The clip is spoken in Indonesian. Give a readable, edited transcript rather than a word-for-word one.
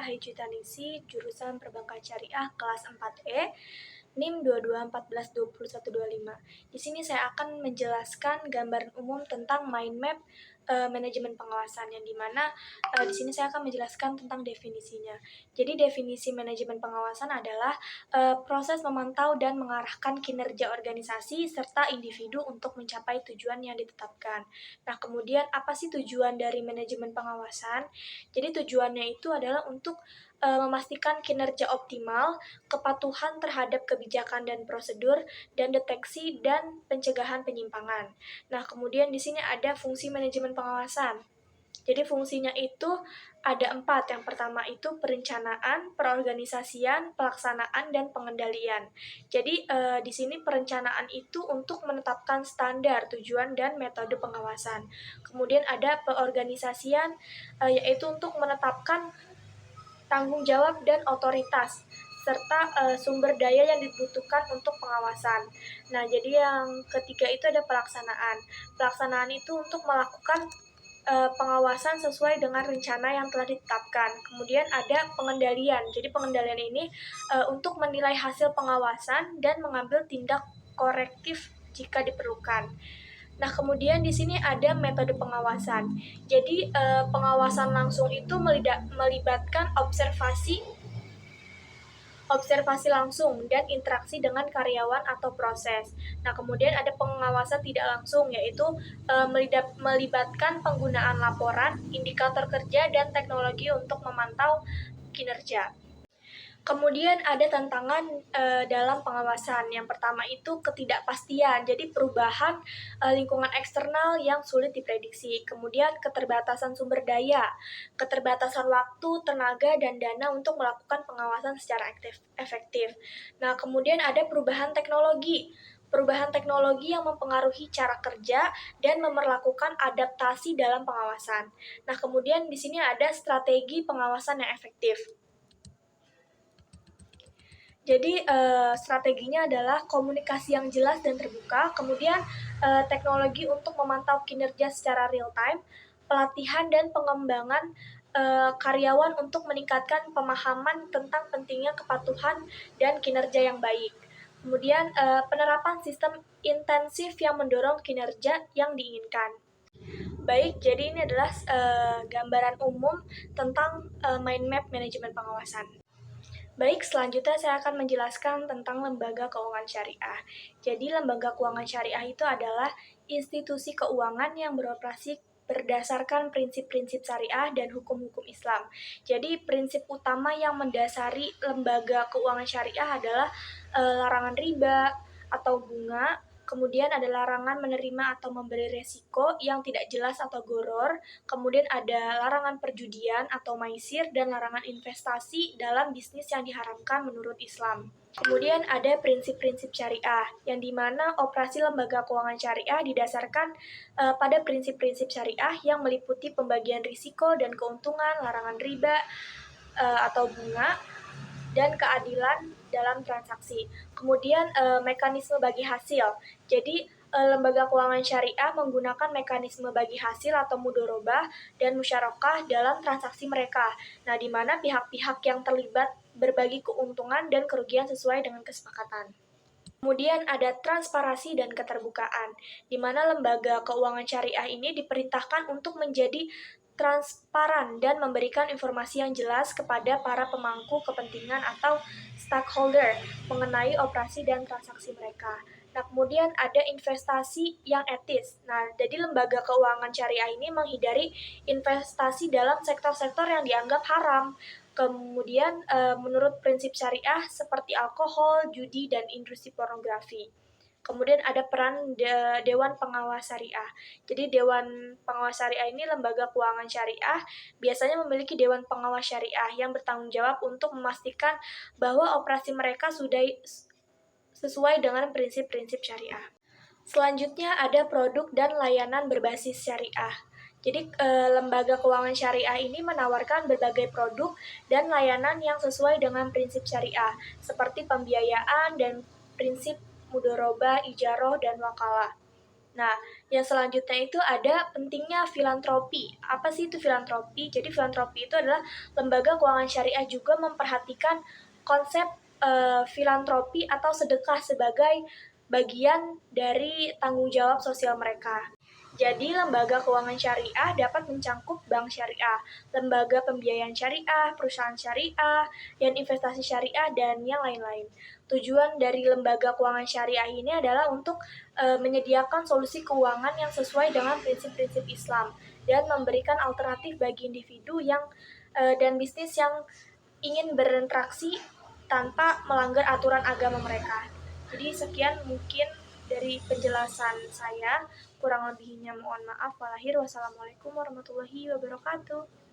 Haijutanisi, jurusan Perbankan Syariah kelas 4E, NIM 22142125. Di sini saya akan menjelaskan gambaran umum tentang mind map manajemen pengawasan, yang dimana di sini saya akan menjelaskan tentang definisinya. Jadi definisi manajemen pengawasan adalah proses memantau dan mengarahkan kinerja organisasi serta individu untuk mencapai tujuan yang ditetapkan. Nah, kemudian apa sih tujuan dari manajemen pengawasan? Jadi tujuannya itu adalah untuk memastikan kinerja optimal, kepatuhan terhadap kebijakan dan prosedur, dan deteksi dan pencegahan penyimpangan. Nah, kemudian di sini ada fungsi manajemen pengawasan. Jadi fungsinya itu ada 4. Yang pertama itu perencanaan, perorganisasian, pelaksanaan, dan pengendalian. Jadi di sini perencanaan itu untuk menetapkan standar, tujuan, dan metode pengawasan. Kemudian ada peorganisasian, yaitu untuk menetapkan tanggung jawab dan otoritas, serta sumber daya yang dibutuhkan untuk pengawasan. Nah, jadi yang ketiga itu ada pelaksanaan. Pelaksanaan itu untuk melakukan pengawasan sesuai dengan rencana yang telah ditetapkan. Kemudian ada pengendalian. Jadi pengendalian ini untuk menilai hasil pengawasan dan mengambil tindak korektif jika diperlukan. Nah, kemudian di sini ada metode pengawasan. Jadi pengawasan langsung itu melibatkan observasi langsung dan interaksi dengan karyawan atau proses. Nah, kemudian ada pengawasan tidak langsung, yaitu melibatkan penggunaan laporan, indikator kerja, dan teknologi untuk memantau kinerja. Kemudian ada tantangan dalam pengawasan. Yang pertama itu ketidakpastian, jadi perubahan lingkungan eksternal yang sulit diprediksi. Kemudian keterbatasan sumber daya, keterbatasan waktu, tenaga, dan dana untuk melakukan pengawasan secara efektif. Nah, kemudian ada perubahan teknologi. Perubahan teknologi yang mempengaruhi cara kerja dan memerlakukan adaptasi dalam pengawasan. Nah, kemudian di sini ada strategi pengawasan yang efektif. Jadi strateginya adalah komunikasi yang jelas dan terbuka, kemudian teknologi untuk memantau kinerja secara real time, pelatihan dan pengembangan karyawan untuk meningkatkan pemahaman tentang pentingnya kepatuhan dan kinerja yang baik. Kemudian penerapan sistem intensif yang mendorong kinerja yang diinginkan. Baik, jadi ini adalah gambaran umum tentang mind map manajemen pengawasan. Baik, selanjutnya saya akan menjelaskan tentang lembaga keuangan syariah. Jadi, lembaga keuangan syariah itu adalah institusi keuangan yang beroperasi berdasarkan prinsip-prinsip syariah dan hukum-hukum Islam. Jadi, prinsip utama yang mendasari lembaga keuangan syariah adalah larangan riba atau bunga, kemudian ada larangan menerima atau memberi resiko yang tidak jelas atau goror, kemudian ada larangan perjudian atau maisir, dan larangan investasi dalam bisnis yang diharamkan menurut Islam. Kemudian ada prinsip-prinsip syariah, yang dimana operasi lembaga keuangan syariah didasarkan pada prinsip-prinsip syariah yang meliputi pembagian risiko dan keuntungan, larangan riba atau bunga, dan keadilan dalam transaksi. Kemudian mekanisme bagi hasil. Jadi lembaga keuangan syariah menggunakan mekanisme bagi hasil atau mudorobah dan musyarakah dalam transaksi mereka. Nah, di mana pihak-pihak yang terlibat berbagi keuntungan dan kerugian sesuai dengan kesepakatan. Kemudian ada transparansi dan keterbukaan, di mana lembaga keuangan syariah ini diperintahkan untuk menjadi transparan dan memberikan informasi yang jelas kepada para pemangku kepentingan atau stakeholder mengenai operasi dan transaksi mereka. Nah, kemudian ada investasi yang etis. Nah, jadi lembaga keuangan syariah ini menghindari investasi dalam sektor-sektor yang dianggap haram. Kemudian menurut prinsip syariah seperti alkohol, judi, dan industri pornografi. Kemudian ada peran Dewan Pengawas Syariah. Jadi Dewan Pengawas Syariah ini lembaga keuangan syariah biasanya memiliki Dewan Pengawas Syariah yang bertanggung jawab untuk memastikan bahwa operasi mereka sudah sesuai dengan prinsip-prinsip syariah. Selanjutnya ada produk dan layanan berbasis syariah. Jadi lembaga keuangan syariah ini menawarkan berbagai produk dan layanan yang sesuai dengan prinsip syariah, seperti pembiayaan dan prinsip mudorobah, ijaroh, dan wakalah. Nah, yang selanjutnya itu ada pentingnya filantropi. Apa sih itu filantropi? Jadi filantropi itu adalah lembaga keuangan syariah juga memperhatikan konsep filantropi atau sedekah sebagai bagian dari tanggung jawab sosial mereka. Jadi, lembaga keuangan syariah dapat mencangkup bank syariah, lembaga pembiayaan syariah, perusahaan syariah, dan investasi syariah, dan yang lain-lain. Tujuan dari lembaga keuangan syariah ini adalah untuk menyediakan solusi keuangan yang sesuai dengan prinsip-prinsip Islam dan memberikan alternatif bagi individu yang dan bisnis yang ingin berinteraksi tanpa melanggar aturan agama mereka. Jadi sekian mungkin dari penjelasan saya. Kurang lebihnya mohon maaf. Wassalamualaikum warahmatullahi wabarakatuh.